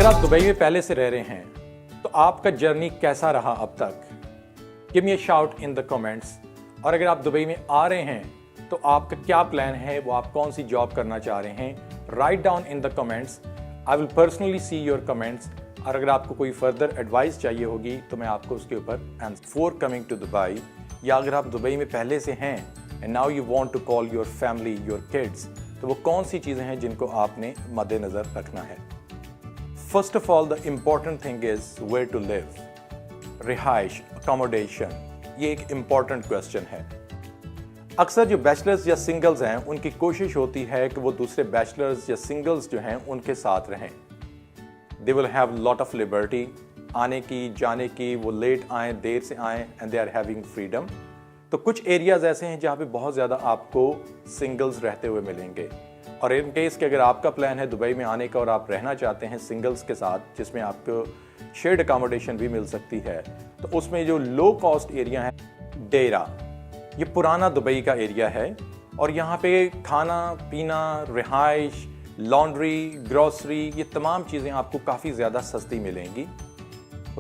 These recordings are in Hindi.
अगर आप दुबई में पहले से रह रहे हैं तो आपका जर्नी कैसा रहा अब तक? Give me a shout in the comments. और अगर आप दुबई में आ रहे हैं तो आपका क्या प्लान है, वो आप कौन सी जॉब करना चाह रहे हैं, write down in the comments. I will personally see your comments. और अगर आपको कोई फर्दर एडवाइस चाहिए होगी तो मैं आपको उसके ऊपर answer for coming to Dubai, या अगर आप दुबई में पहले से हैं and now you want to call your family, your kids, तो वो कौन सी चीज़ें हैं जिनको आपने मद्देनज़र रखना है। First of all, the important thing is where to live. रिहाइश, अकोमोडेशन, ये एक इम्पॉर्टेंट क्वेश्चन है। अक्सर जो बैचलर्स या सिंगल्स हैं उनकी कोशिश होती है कि वो दूसरे बैचलर्स या सिंगल्स जो हैं उनके साथ रहें। They will have lot of liberty, आने की जाने की, वो लेट आएँ देर से आएँ and they are having freedom. तो कुछ एरियाज़ ऐसे हैं जहाँ पे बहुत ज़्यादा आपको सिंगल्स रहते हुए मिलेंगे। और इन केस कि अगर आपका प्लान है दुबई में आने का और आप रहना चाहते हैं सिंगल्स के साथ जिसमें आपको शेयर्ड अकोमोडेशन भी मिल सकती है, तो उसमें जो लो कॉस्ट एरिया है डेरा, ये पुराना दुबई का एरिया है और यहाँ पे खाना पीना, रिहाइश, लॉन्ड्री, ग्रोसरी, ये तमाम चीज़ें आपको काफ़ी ज़्यादा सस्ती मिलेंगी।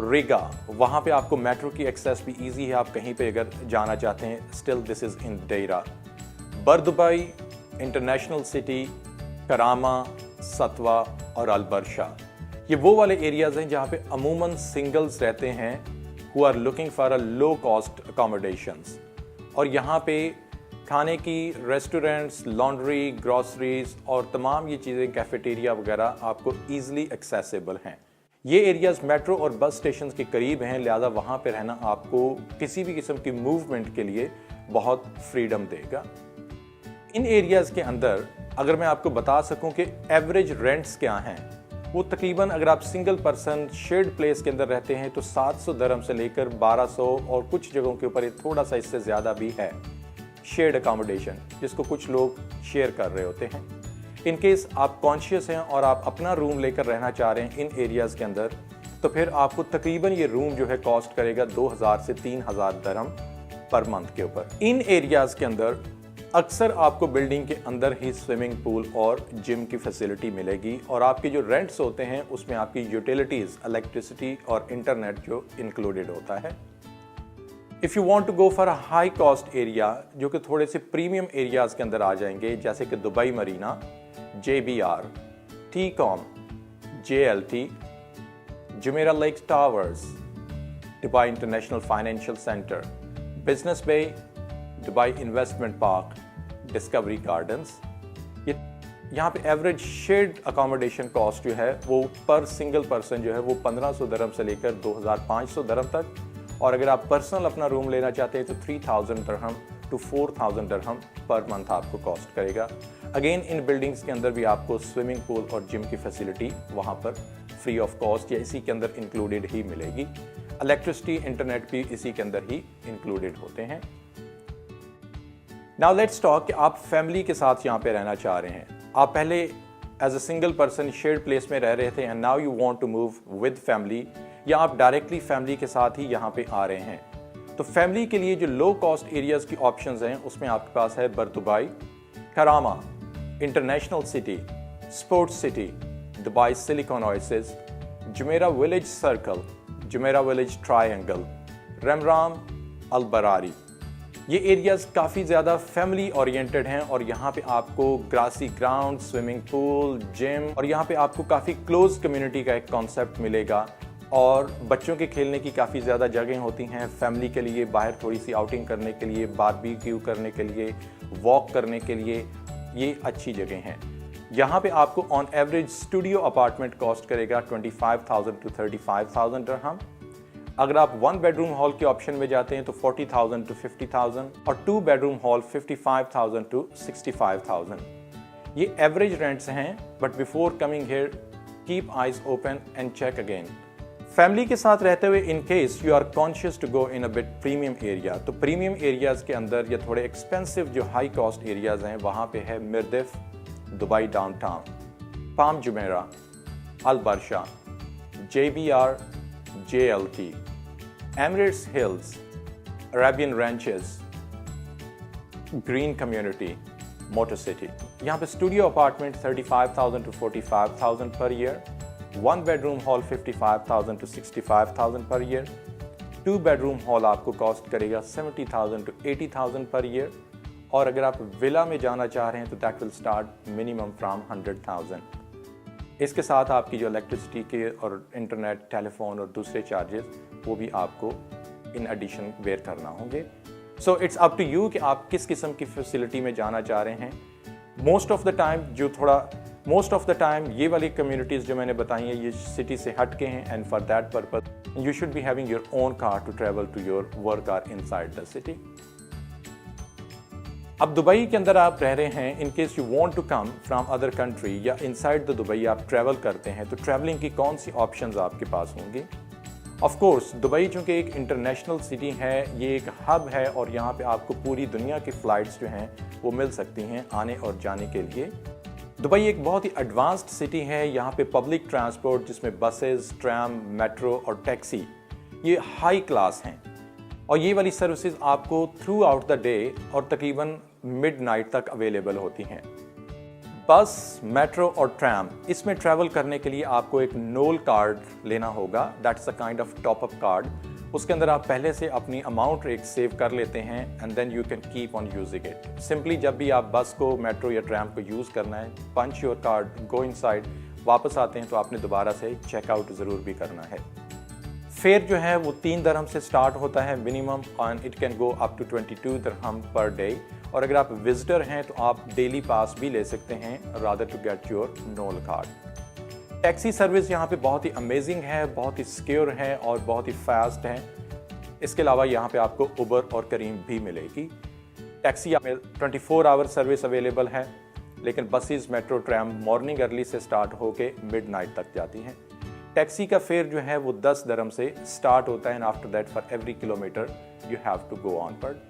रिगा, वहाँ पे आपको मेट्रो की एक्सेस भी इजी है, आप कहीं पे अगर जाना चाहते हैं। Still this is in Deira. Bur Dubai, International City, Karama, Satwa और अलबरशा, ये वो वाले एरियाज़ हैं जहाँ पे अमूमन सिंगल्स रहते हैं who are looking for a low cost accommodations. और यहाँ पे खाने की रेस्टोरेंट्स, लॉन्ड्री, ग्रॉसरीज और तमाम ये चीज़ें, कैफेटेरिया वगैरह आपको ईजिली एक्सेसिबल हैं। ये एरियाज़ मेट्रो और बस स्टेशन के करीब हैं, लिहाजा वहाँ पे रहना आपको किसी भी किस्म की मूवमेंट के लिए बहुत फ्रीडम देगा। इन एरियाज़ के अंदर अगर मैं आपको बता सकूं कि एवरेज रेंट्स क्या हैं, वो तकरीबन अगर आप सिंगल पर्सन शेयर्ड प्लेस के अंदर रहते हैं तो 700 दिरहम से लेकर 1200 और कुछ जगहों के ऊपर थोड़ा सा इससे ज़्यादा भी है शेयर्ड अकोमोडेशन, जिसको कुछ लोग शेयर कर रहे होते हैं। इन केस आप कॉन्शियस हैं और आप अपना रूम लेकर रहना चाह रहे हैं इन एरियाज़ के अंदर, तो फिर आपको तकरीबन ये रूम जो है कॉस्ट करेगा 2000 से 3000 दिरहम पर मंथ के ऊपर। इन एरियाज़ के अंदर अक्सर आपको बिल्डिंग के अंदर ही स्विमिंग पूल और जिम की फैसिलिटी मिलेगी और आपके जो रेंट्स होते हैं उसमें आपकी यूटिलिटीज़, इलेक्ट्रिसिटी और इंटरनेट जो इंक्लूडेड होता है। If you want to go for a high cost area जो कि थोड़े से प्रीमियम एरियाज़ के अंदर आ जाएंगे, जैसे कि Dubai Marina, JBR, T-Com, JLT, Jumeirah Lake Towers, Dubai International Financial Centre, Business Bay, Dubai Investment Park, Discovery Gardens, ये यहाँ पे एवरेज शेयर्ड अकोमोडेशन कॉस्ट जो है वो पर सिंगल पर्सन जो है वो 1500 दिरहम से लेकर 2500 दिरहम तक, और अगर आप पर्सनल अपना रूम लेना चाहते हैं तो 3000 दिरहम टू 4000 दिरहम पर मंथ आपको कॉस्ट करेगा। अगेन इन बिल्डिंग्स के अंदर भी आपको स्विमिंग पूल और जिम की फैसिलिटी वहाँ पर फ्री ऑफ कॉस्ट या इसी के अंदर इंक्लूडेड ही मिलेगी। इलेक्ट्रिसिटी, इंटरनेट भी इसी के अंदर ही इंक्लूडेड होते हैं। नाउ लेट्स टॉक कि आप फैमिली के साथ यहाँ पे रहना चाह रहे हैं। आप पहले as a single person shared place में रह रहे थे and now you want to move with family, या आप डायरेक्टली फैमिली के साथ ही यहाँ पे आ रहे हैं। तो फैमिली के लिए जो लो कॉस्ट एरियाज़ की ऑप्शंस हैं उसमें आपके पास है Bur Dubai, Karama, International City, Sports City, Dubai Silicon Oasis, Jumeirah Village Circle, Jumeirah Village Triangle, Remraam, Al Barari. ये एरियाज़ काफ़ी ज़्यादा फैमिली ओरिएंटेड हैं और यहाँ पे आपको grassy ground, swimming pool, gym, और यहाँ पे आपको काफ़ी क्लोज कम्युनिटी का एक कॉन्सेप्ट मिलेगा और बच्चों के खेलने की काफ़ी ज़्यादा जगह होती हैं। फैमिली के लिए बाहर थोड़ी सी आउटिंग करने के लिए, बारबेक्यू करने के लिए, वॉक करने के लिए ये अच्छी जगह हैं। यहाँ पे आपको on average studio apartment cost करेगा 25,000 टू 35,000 दिरहम। अगर आप 1 बेडरूम हॉल के ऑप्शन में जाते हैं तो 40,000 टू 50,000 और 2 बेडरूम हॉल 55,000 टू 65,000। ये एवरेज रेंट्स हैं, but before coming here keep eyes open and check again. Family के साथ रहते हुए in case you are conscious to go in a bit premium area, तो प्रीमियम एरियाज़ के अंदर या थोड़े एक्सपेंसिव जो हाई कॉस्ट एरियाज़ हैं वहाँ पे है मिर्दिफ, दुबई डाउनटाउन, पाम जुमेरा, अल बरशा, JBR, JLT, Emirates Hills, Arabian Ranches, Green Community, Motor City। यहाँ पे studio apartment 35,000 to 45,000 per year, 1 bedroom hall 55,000 to 65,000 per year, 2 bedroom hall आपको कॉस्ट करेगा 70,000 to 80,000 per year, और अगर आप विला में जाना चाह रहे हैं तो that will start minimum from 100,000। इसके साथ आपकी जो इलेक्ट्रिसिटी के और इंटरनेट, टेलीफोन और दूसरे चार्जेस वो भी आपको इन एडिशन बेयर करना होंगे। So it's up to you कि आप किस किस्म की फैसिलिटी में जाना चाह रहे हैं। मोस्ट ऑफ द टाइम ये वाली कम्युनिटीज़ जो मैंने बताई हैं ये सिटी से हट के हैं, and for that purpose you should be having your own car to travel to your work or inside the city. अब दुबई के अंदर आप रह रहे हैं, in case you want to come from other country या इनसाइड द दुबई आप ट्रैवल करते हैं, तो ट्रैवलिंग की कौन सी ऑप्शंस आपके पास होंगी। ऑफ कोर्स दुबई चूँकि एक इंटरनेशनल सिटी है, ये एक हब है और यहाँ पे आपको पूरी दुनिया की फ़्लाइट्स जो हैं वो मिल सकती हैं आने और जाने के लिए। दुबई एक बहुत ही एडवांस्ड सिटी है, यहाँ पे पब्लिक ट्रांसपोर्ट जिसमें बसेस, ट्रैम, मेट्रो और टैक्सी ये हाई क्लास हैं, और ये वाली सर्विसेज आपको थ्रू आउट द डे और तकरीबन मिडनाइट तक अवेलेबल होती हैं। बस, मेट्रो और ट्रैम इसमें ट्रैवल करने के लिए आपको एक नोल कार्ड लेना होगा, that's a kind of top up card. उसके अंदर आप पहले से अपनी अमाउंट एक सेव कर लेते हैं and then you can keep on using it. Simply जब भी आप बस को, मेट्रो या ट्रैम को यूज़ करना है, पंच योर कार्ड, गो इनसाइड, वापस आते हैं तो आपने दोबारा से चेकआउट ज़रूर भी करना है। फेयर जो है वो 3 दिरहम से स्टार्ट होता है minimum, and it can go up to 22 dirham per day. और अगर आप विजिटर हैं तो आप डेली पास भी ले सकते हैं rather to get your Nol card. Taxi service यहाँ पे बहुत ही अमेजिंग है, बहुत ही सिक्योर है और बहुत ही फास्ट है। इसके अलावा यहाँ पे आपको उबर और करीम भी मिलेगी। टैक्सी में 24 आवर सर्विस अवेलेबल है, लेकिन buses, metro, tram morning early से स्टार्ट होके मिडनाइट तक जाती हैं। टैक्सी का फेयर जो है वो 10 दिरहम से स्टार्ट होता है, and after that for every kilometre you have to go on पर।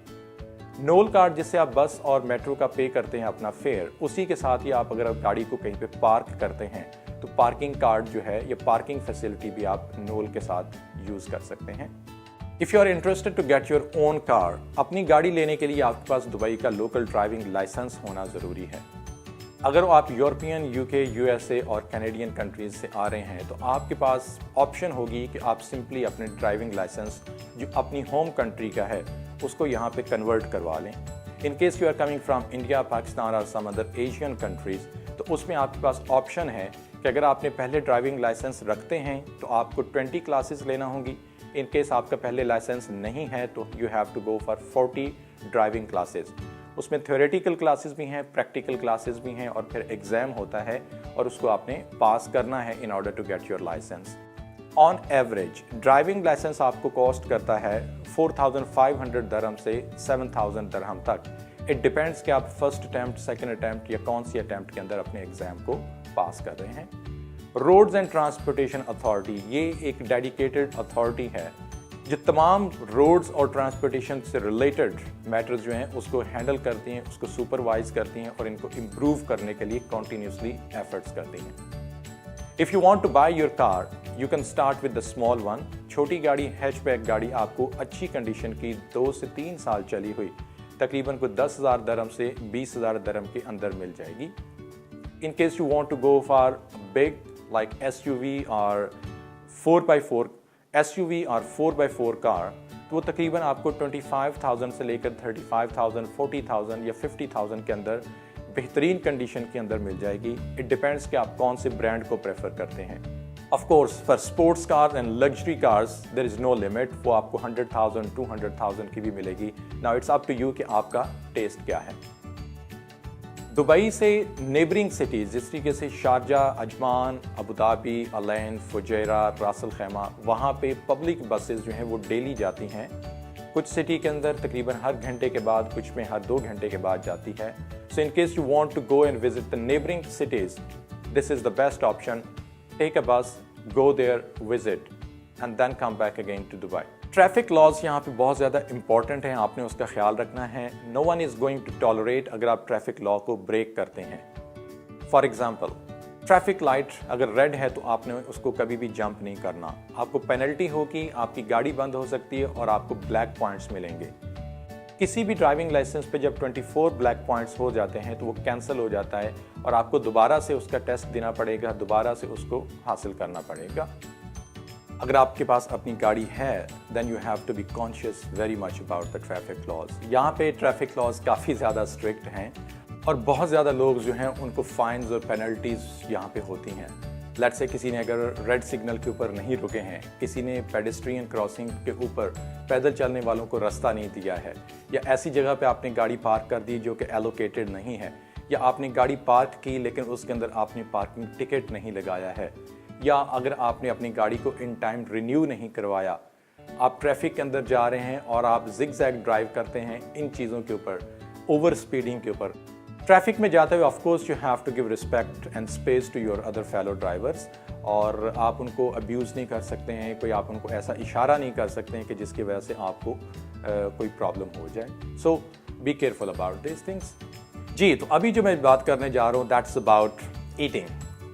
नोल कार्ड जिससे आप बस और मेट्रो का पे करते हैं अपना फेयर, उसी के साथ ही आप अगर आप गाड़ी को कहीं पे पार्क करते हैं तो पार्किंग कार्ड जो है या पार्किंग फैसिलिटी भी आप नोल के साथ यूज़ कर सकते हैं। If you are interested to get your own car, अपनी गाड़ी लेने के लिए आपके पास दुबई का लोकल ड्राइविंग लाइसेंस होना ज़रूरी है। अगर आप यूरोपियन, यूके, यूएसए और कैनेडियन कंट्रीज़ से आ रहे हैं तो आपके पास ऑप्शन होगी कि आप सिंपली अपने ड्राइविंग लाइसेंस जो अपनी होम कंट्री का है उसको यहाँ पे कन्वर्ट करवा लें। In case you are coming from India, Pakistan और सम अदर एशियन कंट्रीज़, तो उसमें आपके पास ऑप्शन है कि अगर आपने पहले ड्राइविंग लाइसेंस रखते हैं तो आपको 20 क्लासेस लेना होंगी। इन केस आपका पहले लाइसेंस नहीं है तो you have to go for 40 driving classes. उसमें थ्योरेटिकल क्लासेस भी हैं, प्रैक्टिकल क्लासेस भी हैं, और फिर एग्ज़ाम होता है और उसको आपने पास करना है in order to get your licence. On average driving licence आपको कॉस्ट करता है 4,500 दिरहम से 7,000 दिरहम तक। इट डिपेंड्स कि आप फर्स्ट अटैम्प्ट, सेकंड अटैम्प्ट या कौन सी अटैम्प्ट के अंदर अपने एग्ज़ाम को पास कर रहे हैं। रोड्स एंड ट्रांसपोर्टेशन अथॉरिटी ये एक डेडिकेटेड अथॉरिटी है जो तमाम रोड्स और ट्रांसपोर्टेशन से रिलेटेड मैटर्स जो हैं उसको हैंडल करती हैं, उसको सुपरवाइज करती हैं और इनको इम्प्रूव करने के लिए कॉन्टीन्यूसली एफर्ट्स करती हैं। If you want to buy your car you can start with the small one. छोटी गाड़ी, हैचबैक गाड़ी आपको अच्छी कंडीशन की 2 से 3 साल चली हुई तकरीबन को 10,000 दिरहम से 20,000 दिरहम के अंदर मिल जाएगी। In case you want to go for big like SUV और 4x4 SUV और 4x4 कार, तो वो तकरीबन आपको 25,000 से लेकर 35,000, 40,000 या 50,000 के अंदर बेहतरीन कंडीशन के अंदर मिल जाएगी। इट डिपेंड्स कि आप कौन से ब्रांड को प्रेफर करते हैं। Of course for sports cars and luxury cars there is no limit, वो आपको 100,000, 200,000 की भी मिलेगी। Now it's up to you कि आपका टेस्ट क्या है। दुबई से नेबरिंग सिटीज़ जिस तरीके से Sharjah, Ajman, Abu Dhabi, Al Ain, Fujairah, Ras al Khaimah, वहाँ पे पब्लिक बसेस जो हैं वो डेली जाती हैं। कुछ सिटी के अंदर तकरीबन हर घंटे के बाद, कुछ में हर 2 घंटे के बाद जाती है। So in case you want to go and visit the neighbouring cities, this is the best option. Take a bus, go there, visit and then come back again to Dubai. Traffic laws यहाँ पे बहुत ज़्यादा इंपॉर्टेंट हैं, आपने उसका ख्याल रखना है। No one is going to tolerate अगर आप ट्रैफिक लॉ को ब्रेक करते हैं। फॉर एग्ज़ाम्पल, ट्रैफिक लाइट अगर रेड है तो आपने उसको कभी भी जंप नहीं करना, आपको पेनल्टी होगी, आपकी गाड़ी बंद हो सकती है और आपको ब्लैक पॉइंट्स मिलेंगे। किसी भी ड्राइविंग लाइसेंस पे जब 24 ब्लैक पॉइंट्स हो जाते हैं तो वो कैंसिल हो जाता है और आपको दोबारा से उसका टेस्ट देना पड़ेगा, दोबारा से उसको हासिल करना पड़ेगा। अगर आपके पास अपनी गाड़ी है then you have to be conscious very much about the traffic laws. यहाँ पे ट्रैफिक लॉज काफ़ी ज़्यादा स्ट्रिक्ट हैं और बहुत ज़्यादा लोग जो हैं उनको फाइन्स और पेनल्टीज़ यहाँ पे होती हैं। लेट्स से किसी ने अगर रेड सिग्नल के ऊपर नहीं रुके हैं, किसी ने पेडेस्ट्रियन क्रॉसिंग के ऊपर पैदल चलने वालों को रास्ता नहीं दिया है, या ऐसी जगह पे आपने गाड़ी पार्क कर दी जो कि एलोकेटेड नहीं है, या आपने गाड़ी पार्क की लेकिन उसके अंदर आपने पार्किंग टिकट नहीं लगाया है, या अगर आपने अपनी गाड़ी को इन टाइम रिन्यू नहीं करवाया, आप ट्रैफिक के अंदर जा रहे हैं और आप जिग-जैग ड्राइव करते हैं, इन चीज़ों के ऊपर, ओवर स्पीडिंग के ऊपर, ट्रैफिक में जाते हुए of course you have to give respect and space to your other fellow drivers, और आप उनको अब्यूज़ नहीं कर सकते हैं, कोई आप उनको ऐसा इशारा नहीं कर सकते हैं कि जिसकी वजह से आपको कोई प्रॉब्लम हो जाए। So be careful about this things. जी, तो अभी जो मैं बात करने जा रहा हूँ दैट्स अबाउट ईटिंग।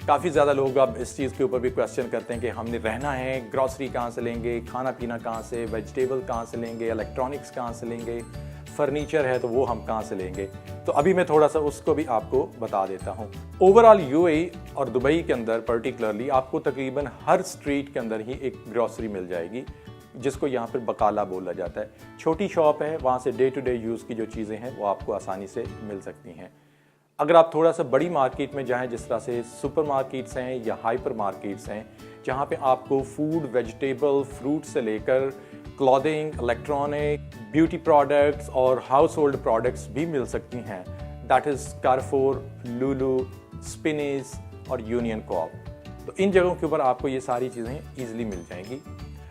काफ़ी ज़्यादा लोग अब इस चीज़ के ऊपर भी क्वेश्चन करते हैं कि हमने रहना है, ग्रॉसरी कहाँ से लेंगे, खाना पीना कहाँ से, वेजिटेबल कहाँ से लेंगे, इलेक्ट्रॉनिक्स कहाँ से लेंगे, फर्नीचर है तो वो हम कहाँ से लेंगे। तो अभी मैं थोड़ा सा उसको भी आपको बता देता हूँ। ओवरऑल यूएई और दुबई के अंदर पर्टिकुलरली आपको तकरीबन हर स्ट्रीट के अंदर ही एक ग्रॉसरी मिल जाएगी, जिसको यहाँ पर बकाला बोला जाता है। छोटी शॉप है, वहाँ से डे टू डे यूज़ की जो चीज़ें हैं वो आपको आसानी से मिल सकती हैं। अगर आप थोड़ा सा बड़ी मार्केट में जाएं, जिस तरह से सुपर मार्केट्स हैं या हाइपर मार्केट्स हैं, जहाँ पे आपको फूड, वेजिटेबल, फ्रूट से लेकर क्लॉथिंग, इलेक्ट्रॉनिक, ब्यूटी प्रोडक्ट्स और हाउस होल्ड प्रोडक्ट्स भी मिल सकती हैं, दैट इज़ कारफोर, लुलु, स्पिनीज और यूनियन कोऑप। तो इन जगहों के ऊपर आपको ये सारी चीज़ें ईजिली मिल जाएंगी।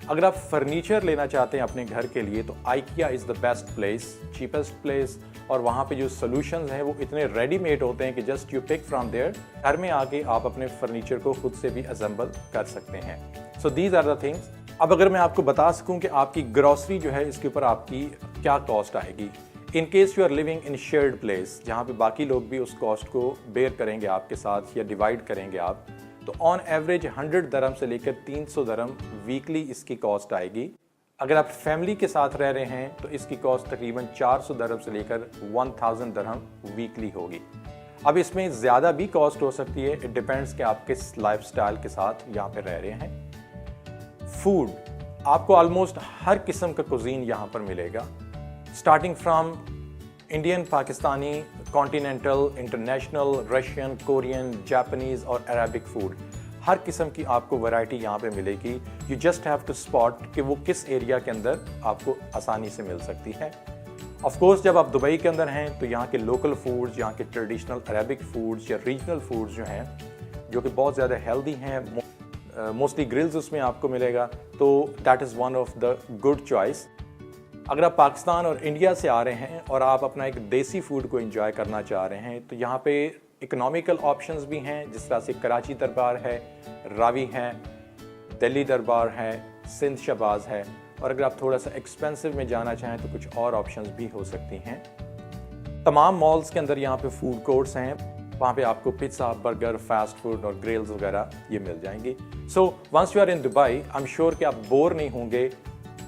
अगर आप फर्नीचर लेना चाहते हैं अपने घर के लिए तो IKEA is the best place, cheapest place, और वहाँ पे जो सोल्यूशंस हैं वो इतने रेडीमेड होते हैं कि just you pick from there, घर में आके आप अपने फर्नीचर को खुद से भी असेंबल कर सकते हैं। So these are the things. अब अगर मैं आपको बता सकूं कि आपकी ग्रॉसरी जो है इसके ऊपर आपकी क्या कॉस्ट आएगी, in case you are living in shared place, जहाँ पे बाकी लोग भी उस कॉस्ट को बेयर करेंगे आपके साथ या डिवाइड करेंगे आप, तो ऑन एवरेज 100 दरहम से लेकर 300 दरहम वीकली इसकी कॉस्ट आएगी। अगर आप फैमिली के साथ रह रहे हैं तो इसकी कॉस्ट तकरीबन 400 दरहम से लेकर 1000 दरहम वीकली होगी। अब इसमें ज़्यादा भी कॉस्ट हो सकती है, इट डिपेंड्स कि आप किस लाइफस्टाइल के साथ यहाँ पे रह रहे हैं। फूड आपको ऑलमोस्ट हर किस्म का कुजीन यहाँ पर मिलेगा, starting from Indian, Pakistani, continental, international, Russian, Korean, Japanese और अरेबिक फूड, हर किस्म की आपको वैरायटी यहाँ पे मिलेगी। You just have to spot कि वो किस एरिया के अंदर आपको आसानी से मिल सकती है। ऑफ कोर्स जब आप दुबई के अंदर हैं तो यहाँ के लोकल फूड्स, यहाँ के ट्रेडिशनल अरेबिक फूड्स या रीजनल फूड्स जो हैं, जो कि बहुत ज़्यादा हेल्दी हैं, मोस्टली ग्रिल्स उसमें आपको मिलेगा, तो that is one of the good choice. अगर आप पाकिस्तान और इंडिया से आ रहे हैं और आप अपना एक देसी फूड को एंजॉय करना चाह रहे हैं तो यहाँ पे इकोनॉमिकल ऑप्शंस भी हैं, जिस तरह से कराची दरबार है, रावी है, दिल्ली दरबार है, सिंध शहबाज है, और अगर आप थोड़ा सा एक्सपेंसिव में जाना चाहें तो कुछ और ऑप्शंस भी हो सकती हैं। तमाम मॉल्स के अंदर यहाँ पे फूड कोर्ट्स हैं, वहाँ पे आपको पिज़्ज़ा, बर्गर, फास्ट फूड और ग्रिल्स वगैरह ये मिल जाएंगी। So once you are in Dubai I am sure कि आप बोर नहीं होंगे।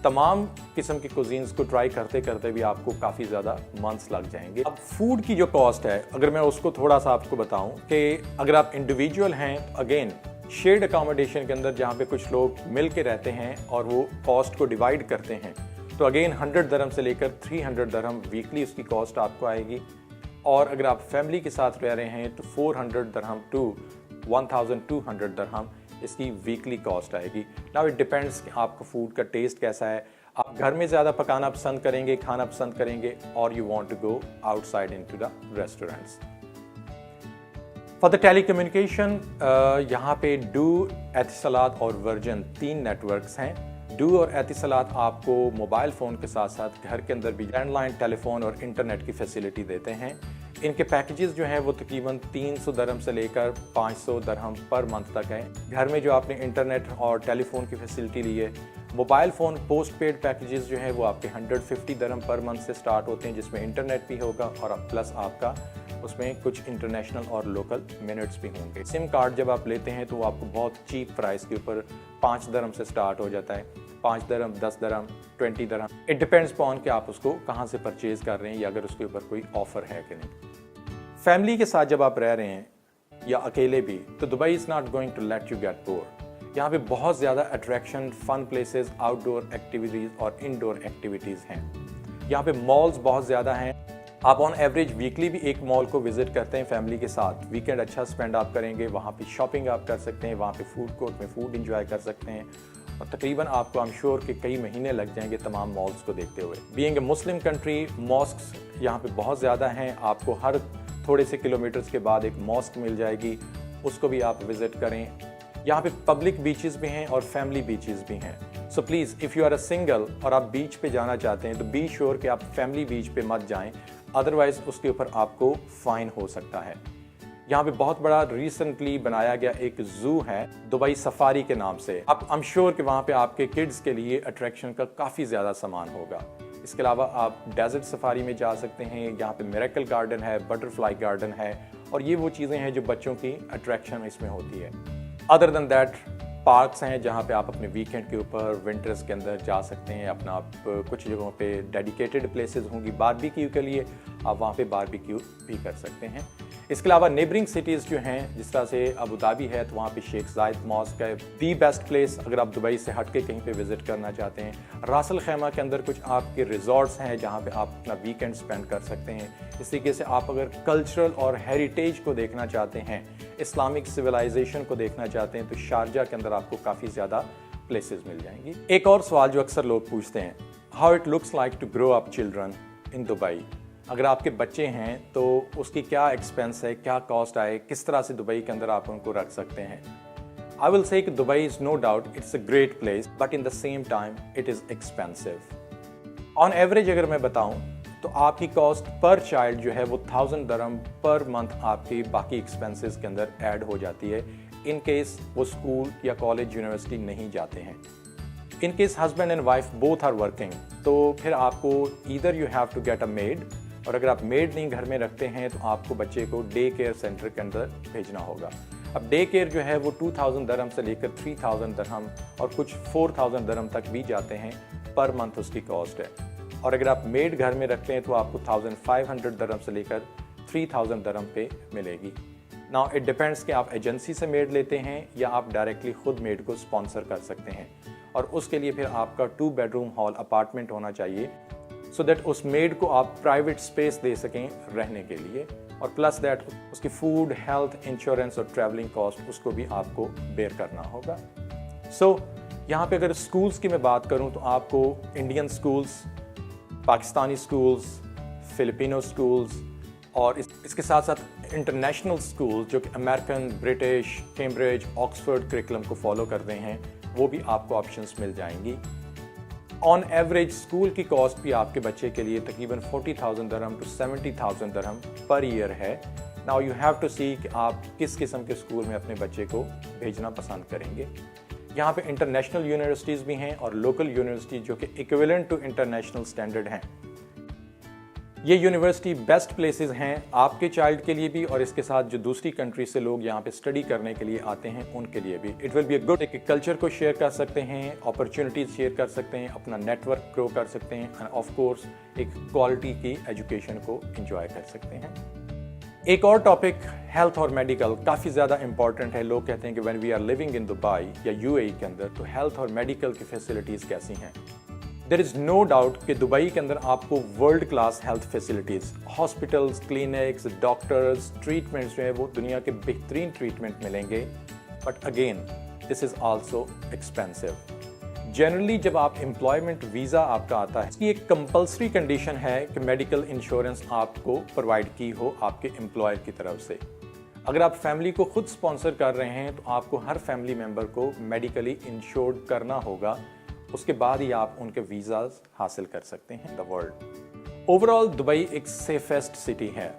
तमाम किस्म की कुजीन्स को ट्राई करते करते भी आपको काफ़ी ज़्यादा मंथ्स लग जाएंगे। अब फूड की जो कॉस्ट है, अगर मैं उसको थोड़ा सा आपको बताऊं कि अगर आप इंडिविजुअल हैं, अगेन शेयर्ड अकोमोडेशन के अंदर जहाँ पे कुछ लोग मिल के रहते हैं और वो कॉस्ट को डिवाइड करते हैं, तो अगेन 100 दरहम से लेकर 300 दरहम वीकली उसकी कॉस्ट आपको आएगी। और अगर आप फैमिली के साथ रह रहे हैं तो 400 दरहम टू 1200 दरहम इसकी वीकली कॉस्ट आएगी। नाउ इट डिपेंड्स कि आपका फूड का टेस्ट कैसा है, आप घर में ज़्यादा पकाना पसंद करेंगे, खाना पसंद करेंगे, और you want to go outside into the restaurants. For the telecommunication यहाँ पे डू, एतिसलात और वर्जन 3 नेटवर्क्स हैं। डू और एतिसलात आपको मोबाइल फ़ोन के साथ साथ घर के अंदर भी लैंडलाइन, टेलीफोन और इंटरनेट की फैसिलिटी देते हैं। इनके पैकेजेस जो हैं वो तकरीबन 300 दरहम से लेकर 500 दरहम पर मंथ तक हैं। घर में जो आपने इंटरनेट और टेलीफोन की फैसिलिटी ली है, mobile phone post paid packages जो हैं वो आपके 150 दरहम पर मंथ से स्टार्ट होते हैं, जिसमें इंटरनेट भी होगा और प्लस आपका उसमें कुछ इंटरनेशनल और लोकल मिनट्स भी होंगे। सिम कार्ड जब आप लेते हैं तो वो आपको बहुत चीप प्राइस के ऊपर 5 दरम से स्टार्ट हो जाता है, 5 दरम, 10 दरम, 20 दरम। इट डिपेंड्स अपॉन कि आप उसको कहाँ से परचेज कर रहे हैं या अगर उसके ऊपर कोई ऑफर है कि नहीं। फैमिली के साथ जब आप रह रहे हैं या अकेले भी, तो Dubai is not going to let you get bore. यहाँ पे बहुत ज़्यादा attraction, fun places, outdoor activities और इनडोर एक्टिविटीज़ हैं। यहाँ पे मॉल्स बहुत ज़्यादा हैं। आप ऑन एवरेज वीकली भी एक मॉल को विजिट करते हैं फैमिली के साथ। वीकेंड अच्छा स्पेंड आप करेंगे, वहाँ पे शॉपिंग आप कर सकते हैं, वहाँ पे फूड कोर्ट में फूड इंजॉय कर सकते हैं और तकरीबन आपको आई एम श्योर कि कई महीने लग जाएंगे तमाम मॉल्स को देखते हुए। Being a Muslim country, mosques यहाँ पे बहुत ज़्यादा हैं। आपको हर थोड़े से किलोमीटर्स के बाद एक मॉस्क मिल जाएगी, उसको भी आप विजिट करें। यहाँ पे पब्लिक बीचेस भी हैं और फैमिली बीचेस भी हैं। So please if you are a single और आप बीच पे जाना चाहते हैं तो बी श्योर कि आप फैमिली बीच पे मत जाएं, अदरवाइज उसके ऊपर आपको फाइन हो सकता है। यहाँ पे बहुत बड़ा रिसेंटली बनाया गया एक जू है दुबई सफारी के नाम से। आप आई एम श्योर कि वहाँ पे आपके किड्स के लिए अट्रैक्शन का काफ़ी ज़्यादा सामान होगा। इसके अलावा आप डेजर्ट सफारी में जा सकते हैं। यहाँ पे मिरेकल गार्डन है, बटरफ्लाई गार्डन है और ये वो चीज़ें हैं जो बच्चों की अट्रैक्शन इसमें होती है। अदर देन दैट पार्क्स हैं जहाँ पे आप अपने वीकेंड के ऊपर विंटर्स के अंदर जा सकते हैं। अपना आप कुछ जगहों पे डेडिकेटेड प्लेसेस होंगी बारबेक्यू के लिए, आप वहाँ पे बारबेक्यू भी कर सकते हैं। इसके अलावा नेबरिंग सिटीज़ जो हैं, जिस तरह से अबू धाबी है तो वहाँ पे शेख जायद मॉस्क है, दी बेस्ट प्लेस अगर आप दुबई से हट के कहीं पे विजिट करना चाहते हैं। रासल खैमा के अंदर कुछ आपके रिजॉर्ट्स हैं जहाँ पे आप अपना वीकेंड स्पेंड कर सकते हैं। इस तरीके से आप अगर कल्चरल और हेरिटेज को देखना चाहते हैं, इस्लामिक सिविलाइजेशन को देखना चाहते हैं, तो शारजा के अंदर आपको काफ़ी ज़्यादा प्लेसेस मिल जाएंगी। एक और सवाल जो अक्सर लोग पूछते हैं, how it looks like to grow up children in Dubai. अगर आपके बच्चे हैं तो उसकी क्या एक्सपेंस है, क्या कॉस्ट आए, किस तरह से दुबई के अंदर आप उनको रख सकते हैं। आई विल से कि Dubai is no doubt it's a great place, but in the same time it is expensive. On average अगर मैं बताऊं तो आपकी कॉस्ट पर चाइल्ड जो है वो 1000 दरम पर मंथ आपकी बाकी एक्सपेंसेस के अंदर ऐड हो जाती है, इन केस वो स्कूल या कॉलेज यूनिवर्सिटी नहीं जाते हैं। In case husband and wife both are working, तो फिर आपको either you have to get a maid, और अगर आप मेड नहीं घर में रखते हैं तो आपको बच्चे को डे केयर सेंटर के अंदर भेजना होगा। अब डे केयर जो है वो 2000 दरम से लेकर 3000 दरहम और कुछ 4000 दरम तक भी जाते हैं पर मंथ उसकी कॉस्ट है। और अगर आप मेड घर में रखते हैं तो आपको 1500 दरम से लेकर 3000 दरम पे मिलेगी। नाउ इट डिपेंड्स कि आप एजेंसी से मेड लेते हैं या आप डायरेक्टली खुद मेड को स्पॉन्सर कर सकते हैं, और उसके लिए फिर आपका 2 बेडरूम हॉल अपार्टमेंट होना चाहिए सो दैट उस मेड को आप प्राइवेट स्पेस दे सकें रहने के लिए, और प्लस दैट उसकी फूड, हेल्थ, इंश्योरेंस और ट्रैवलिंग कॉस्ट उसको भी आपको बेयर करना होगा। सो यहाँ पे अगर स्कूल्स की मैं बात करूँ तो आपको Indian schools, Pakistani schools, Filipino schools और इसके साथ साथ इंटरनेशनल स्कूल जो कि American, British, Cambridge, Oxford curriculum को फॉलो करते हैं, वो भी आपको ऑप्शंस मिल जाएंगी। ऑन एवरेज स्कूल की कॉस्ट भी आपके बच्चे के लिए तकरीबन 40,000 दरहम टू 70,000 दरहम पर ईयर है। नाउ यू हैव टू सी कि आप किस किस्म के स्कूल में अपने बच्चे को भेजना पसंद करेंगे। यहाँ पे इंटरनेशनल यूनिवर्सिटीज़ भी हैं और लोकल यूनिवर्सिटी जो कि इक्विवेलेंट टू इंटरनेशनल स्टैंडर्ड हैं। ये यूनिवर्सिटी बेस्ट प्लेसेस हैं आपके चाइल्ड के लिए भी, और इसके साथ जो दूसरी कंट्री से लोग यहाँ पे स्टडी करने के लिए आते हैं उनके लिए भी। It will be a good, एक कल्चर को शेयर कर सकते हैं, अपॉर्चुनिटीज शेयर कर सकते हैं, अपना नेटवर्क ग्रो कर सकते हैं, एंड ऑफ कोर्स एक क्वालिटी की एजुकेशन को एंजॉय कर सकते हैं। एक और टॉपिक हेल्थ और मेडिकल काफ़ी ज़्यादा इंपॉर्टेंट है। लोग कहते हैं कि when we are living in Dubai या यूएई के अंदर तो हेल्थ और मेडिकल की फैसिलिटीज़ कैसी हैं। देयर इज़ नो डाउट कि दुबई के अंदर आपको world class health facilities, hospitals, clinics, doctors, treatments जो है वो दुनिया के बेहतरीन ट्रीटमेंट मिलेंगे, but again this is also expensive. Generally जब आप एम्प्लॉयमेंट वीज़ा आपका आता है, इसकी एक कंपल्सरी कंडीशन है कि मेडिकल इंश्योरेंस आपको प्रोवाइड की हो आपके एम्प्लॉयर की तरफ से। अगर आप फैमिली को खुद स्पॉन्सर कर रहे हैं तो आपको हर फैमिली मेंबर को मेडिकली इंश्योर्ड करना होगा, उसके बाद ही आप उनके वीज़ाज हासिल कर सकते हैं द वर्ल्ड। ओवरऑल दुबई एक सेफेस्ट सिटी है।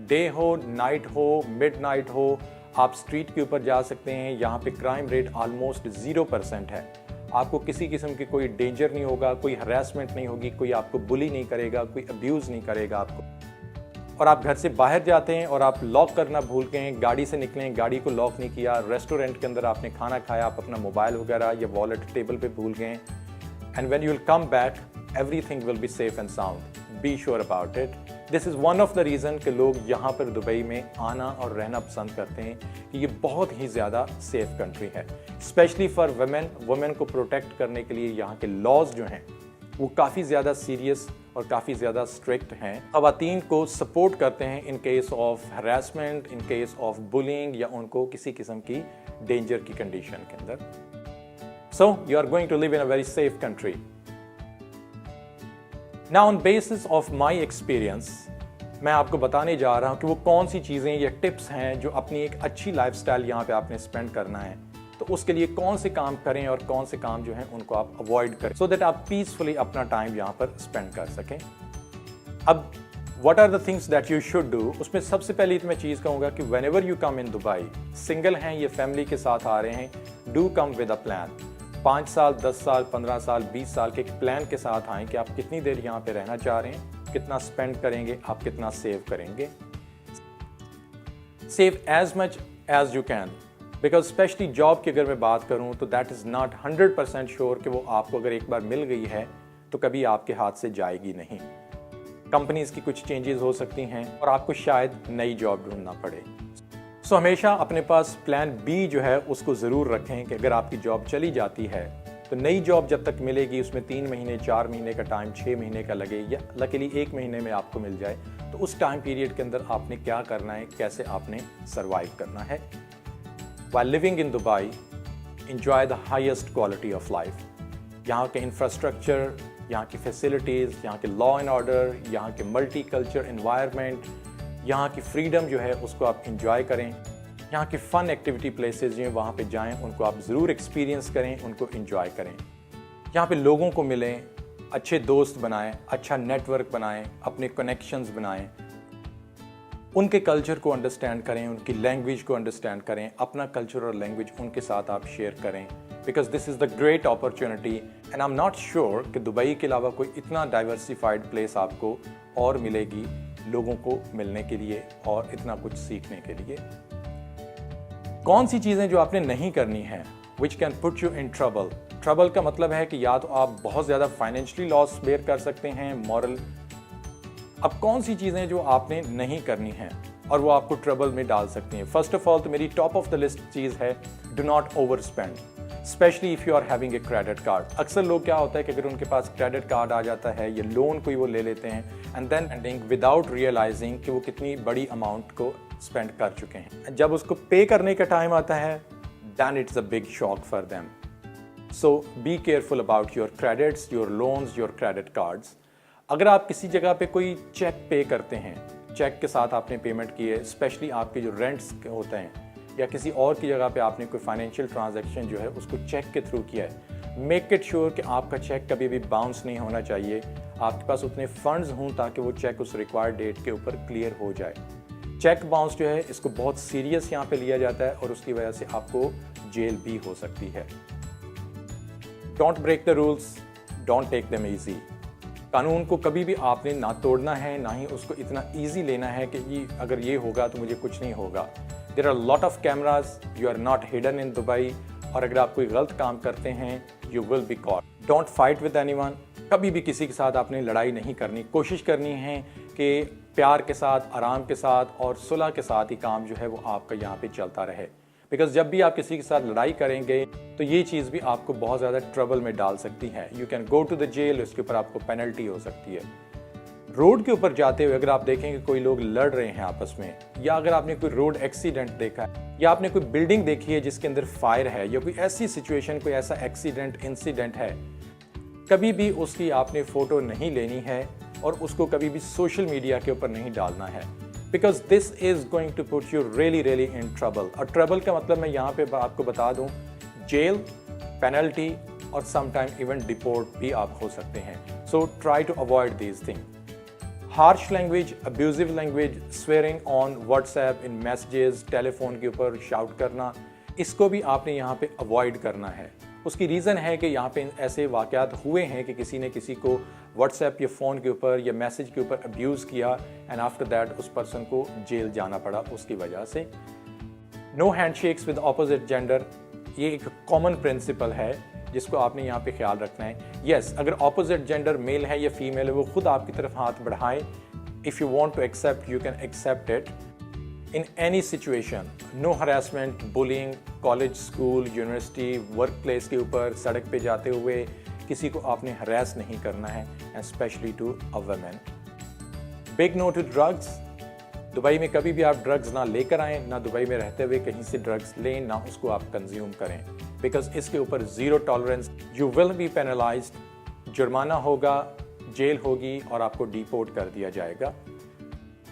डे हो, नाइट हो, मिडनाइट हो, आप स्ट्रीट के ऊपर जा सकते हैं। यहाँ पे क्राइम रेट ऑलमोस्ट 0% है। आपको किसी किस्म की कोई डेंजर नहीं होगा, कोई हरासमेंट नहीं होगी, कोई आपको बुली नहीं करेगा, कोई अब्यूज़ नहीं करेगा आपको। और आप घर से बाहर जाते हैं और आप लॉक करना भूल गए, गाड़ी से निकलें, गाड़ी को लॉक नहीं किया, रेस्टोरेंट के अंदर आपने खाना खाया, आप अपना मोबाइल वगैरह या वॉलेट टेबल पे भूल गए, and when you will come back everything will be safe and sound, be sure about it. This is one of the reason कि लोग यहाँ पर दुबई में आना और रहना पसंद करते हैं कि ये बहुत ही ज़्यादा सेफ कंट्री है, स्पेशली फॉर वुमेन को प्रोटेक्ट करने के लिए यहाँ के लॉज जो हैं वो काफ़ी ज़्यादा सीरियस और काफ़ी ज़्यादा स्ट्रिक्ट हैं। ख़वातीन को सपोर्ट करते हैं in case of harassment, in case of bullying या उनको किसी किस्म की डेंजर की कंडीशन के अंदर। So you are going to live in a very safe country. Now on basis of my experience मैं आपको बताने जा रहा हूँ कि वो कौन सी चीज़ें या टिप्स हैं जो अपनी एक अच्छी लाइफस्टाइल यहाँ पे आपने स्पेंड करना है, तो उसके लिए कौन से काम करें और कौन से काम जो हैं उनको आप अवॉइड करें, सो दैट आप पीसफुली अपना टाइम यहाँ पर स्पेंड कर सकें। अब what are the things that you should do, उसमें सबसे पहली तो मैं चीज़ कहूँगा कि whenever you come in Dubai, single हैं या फैमिली के साथ आ रहे हैं, do come with a plan. 5 साल, 10 साल, 15 साल, 20 साल के एक प्लान के साथ आएँ कि आप कितनी देर यहाँ पे रहना चाह रहे हैं, कितना स्पेंड करेंगे, आप कितना सेव करेंगे। Save as much as you can, because specially job की अगर मैं बात करूँ तो दैट इज़ नॉट 100% श्योर कि वो आपको अगर एक बार मिल गई है तो कभी आपके हाथ से जाएगी नहीं। कंपनीज़ की कुछ चेंजेस हो सकती हैं और आपको शायद नई जॉब ढूंढना पड़े। सो हमेशा अपने पास प्लान बी जो है उसको ज़रूर रखें कि अगर आपकी जॉब चली जाती है तो नई जॉब जब तक मिलेगी उसमें 3 महीने, 4 महीने का टाइम, 6 महीने का लगे या लकीली 1 महीने में आपको मिल जाए, तो उस टाइम पीरियड के अंदर आपने क्या करना है, कैसे आपने सर्वाइव करना है। While living in Dubai, enjoy the highest quality of life. यहाँ के इंफ्रास्ट्रक्चर, यहाँ की फैसिलिटीज़, यहाँ के लॉ एंड ऑर्डर, यहाँ के मल्टी कल्चर इन्वायरमेंट, यहाँ की फ्रीडम जो है उसको आप इंजॉय करें। यहाँ के फ़न एक्टिविटी प्लेसेस जो हैं वहाँ पे जाएं, उनको आप ज़रूर एक्सपीरियंस करें, उनको इंजॉय करें। यहाँ पे लोगों को मिलें, अच्छे दोस्त बनाएं, अच्छा नेटवर्क बनाएं, अपने कनेक्शंस बनाएं, उनके कल्चर को अंडरस्टैंड करें, उनकी लैंग्वेज को अंडरस्टैंड करें, अपना कल्चर और लैंग्वेज उनके साथ आप शेयर करें, because this is the great opportunity and I am not sure कि दुबई के अलावा कोई इतना डाइवर्सिफाइड प्लेस आपको और मिलेगी लोगों को मिलने के लिए और इतना कुछ सीखने के लिए। कौन सी चीज़ें जो आपने नहीं करनी है, which can put you in trouble. Trouble का मतलब है कि या तो आप बहुत ज़्यादा फाइनेंशियली लॉस बेयर कर सकते हैं, मॉरल। अब कौन सी चीज़ें जो आपने नहीं करनी हैं और वो आपको ट्रबल में डाल सकती हैं। फर्स्ट ऑफ ऑल तो मेरी टॉप ऑफ द लिस्ट चीज़ है, do not overspend, specially if you are having a credit card. अक्सर लोग क्या होता है कि अगर उनके पास क्रेडिट कार्ड आ जाता है या लोन कोई वो ले लेते हैं and then ending without realising कि वो कितनी बड़ी अमाउंट को स्पेंड कर चुके हैं। जब उसको पे करने का टाइम आता है then it's a big shock for them. So be careful about your credits, your loans, your credit cards. अगर आप किसी जगह पे कोई चेक पे करते हैं, चेक के साथ आपने पेमेंट की है, स्पेशली आपके जो रेंट्स होते हैं या किसी और की जगह पे आपने कोई फाइनेंशियल ट्रांजैक्शन जो है उसको चेक के थ्रू किया है, मेक इट श्योर कि आपका चेक कभी भी बाउंस नहीं होना चाहिए। आपके पास उतने फंड्स हों ताकि वो चेक उस रिक्वायर्ड डेट के ऊपर क्लियर हो जाए। चेक बाउंस जो है इसको बहुत सीरियस यहाँ पे लिया जाता है और उसकी वजह से आपको जेल भी हो सकती है। Don't break the rules, don't take them easy. कानून को कभी भी आपने ना तोड़ना है, ना ही उसको इतना ईजी लेना है कि ये अगर ये होगा तो मुझे कुछ नहीं होगा। There are lot of cameras, you are not hidden in Dubai, और अगर आप कोई गलत काम करते हैं you will be caught. Don't fight with anyone, कभी भी किसी के साथ आपने लड़ाई नहीं करनी। कोशिश करनी है कि प्यार के साथ, आराम के साथ और सुलह के साथ ही काम जो है वो आपका यहाँ पे चलता रहे। बिकॉज जब भी आप किसी के साथ लड़ाई करेंगे तो ये चीज़ भी आपको बहुत ज़्यादा ट्रबल में डाल सकती है। You can go to the jail, उसके ऊपर आपको पेनल्टी हो सकती है। रोड के ऊपर जाते हुए अगर आप देखेंगे कोई लोग लड़ रहे हैं आपस में, या अगर आपने कोई रोड एक्सीडेंट देखा है, या आपने कोई बिल्डिंग देखी है जिसके अंदर फायर है, या कोई ऐसी सिचुएशन, कोई ऐसा एक्सीडेंट, इंसिडेंट है, कभी भी उसकी आपने फ़ोटो नहीं लेनी है और उसको कभी भी सोशल मीडिया के ऊपर नहीं डालना है। Because this is going to put you really really in trouble. और ट्रबल का मतलब मैं यहाँ पे आपको बता दूँ, जेल, पेनल्टी और समटाइम इवन डिपोर्ट भी आप हो सकते हैं। So try to avoid these thing. Harsh language, abusive language, swearing on WhatsApp, in messages, telephone के ऊपर शाउट करना, इसको भी आपने यहाँ पे अवॉइड करना है। उसकी रीज़न है कि यहाँ पे ऐसे वाक़यात हुए हैं कि किसी ने किसी को व्हाट्सएप या फ़ोन के ऊपर या मैसेज के ऊपर अब्यूज़ किया एंड आफ्टर दैट उस पर्सन को जेल जाना पड़ा उसकी वजह से। No handshakes with opposite gender, ये एक कॉमन प्रिंसिपल है जिसको आपने यहाँ पे ख्याल रखना है। यस, अगर ऑपोजिट जेंडर मेल है या फीमेल है वो खुद आपकी तरफ हाथ बढ़ाएं, if you want to accept you can accept it in any situation. No harassment, bullying, college, school, university, work place के ऊपर, सड़क पे जाते हुए किसी को आपने हरास नहीं करना है, and specially to a women. Big no to drugs, Dubai में कभी भी आप ड्रग्स ना लेकर आएँ, ना दुबई में रहते हुए कहीं से ड्रग्स लें, ना उसको आप कंज्यूम करें, बिकॉज इसके ऊपर zero tolerance. You will B penalised, जुर्माना होगा, जेल होगी और आपको डिपोर्ट कर दिया जाएगा।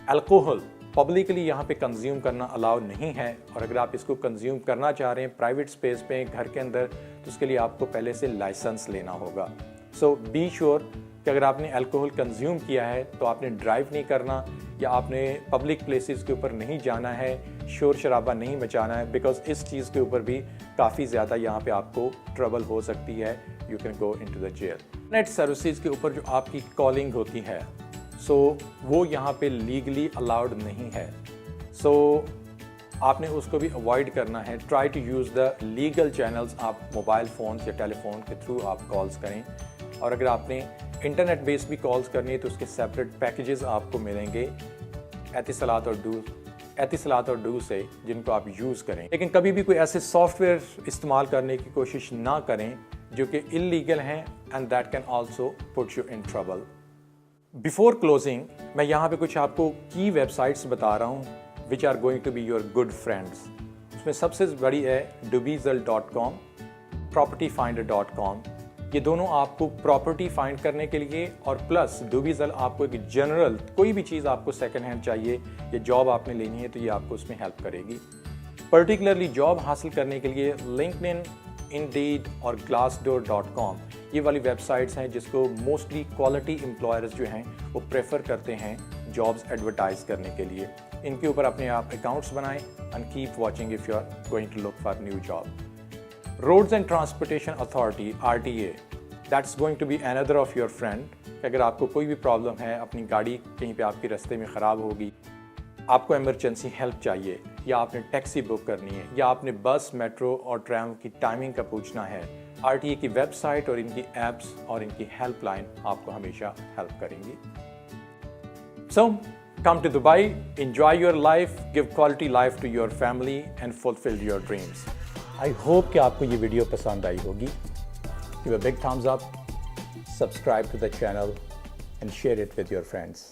अल्कोहल पब्लिकली यहाँ पे कंज्यूम करना अलाउ नहीं है, और अगर आप इसको कंज्यूम करना चाह रहे हैं प्राइवेट स्पेस पे, घर के अंदर, तो उसके लिए आपको पहले से लाइसेंस लेना होगा। सो बी श्योर कि अगर आपने अल्कोहल कंज्यूम किया है तो आपने ड्राइव नहीं करना या आपने पब्लिक प्लेसेस के ऊपर नहीं जाना है, शोर शराबा नहीं मचाना है, बिकॉज इस चीज़ के ऊपर भी काफ़ी ज़्यादा यहाँ पे आपको ट्रबल हो सकती है। You can go into the jail. Net services के ऊपर जो आपकी कॉलिंग होती है, सो वो यहाँ पे लीगली अलाउड नहीं है, सो आपने उसको भी अवॉइड करना है। Try to use the legal channels. आप मोबाइल फ़ोन या टेलीफोन के थ्रू आप कॉल्स करें, और अगर आपने इंटरनेट बेस्ड भी कॉल्स करनी है तो उसके सेपरेट पैकेजेस आपको मिलेंगे एतिसलात और डू से, जिनको आप यूज़ करें। लेकिन कभी भी कोई ऐसे सॉफ्टवेयर इस्तेमाल करने की कोशिश ना करें जो कि इलीगल हैं, and that can also put you in trouble. Before closing मैं यहाँ पे कुछ आपको की वेबसाइट्स बता रहा हूँ which are going to be your good friends. उसमें सबसे बड़ी है dubizzle.com, propertyfinder.com। ये दोनों आपको प्रॉपर्टी फाइंड करने के लिए, और प्लस Dubizzle आपको एक जनरल कोई भी चीज़ आपको सेकंड हैंड चाहिए या जॉब आपने लेनी है तो ये आपको उसमें हेल्प करेगी। पर्टिकुलरली जॉब हासिल करने के लिए लिंक्डइन, इंडीड और glassdoor.com ये वाली वेबसाइट्स हैं जिसको मोस्टली क्वालिटी एम्प्लॉयर्स जो हैं वो प्रेफर करते हैं जॉब्स एडवर्टाइज करने के लिए। इनके ऊपर अपने आप अकाउंट्स बनाएं and keep watching if you are going to look for new job. Roads and transportation authority RTA, that's going to be another of your friend. अगर आपको कोई भी प्रॉब्लम है, अपनी गाड़ी कहीं पे आपके रास्ते में ख़राब होगी, आपको इमरजेंसी हेल्प चाहिए, या आपने टैक्सी बुक करनी है, या आपने बस, मेट्रो और ट्रैम की टाइमिंग का पूछना है, RTA की वेबसाइट और इनकी एप्स और इनकी हेल्पलाइन आपको हमेशा हेल्प करेंगी। So come to Dubai, enjoy your life, give quality life to your family and fulfill your dreams. I hope कि आपको ये वीडियो पसंद आई होगी। Give a big thumbs up, subscribe to the channel and share it with your friends.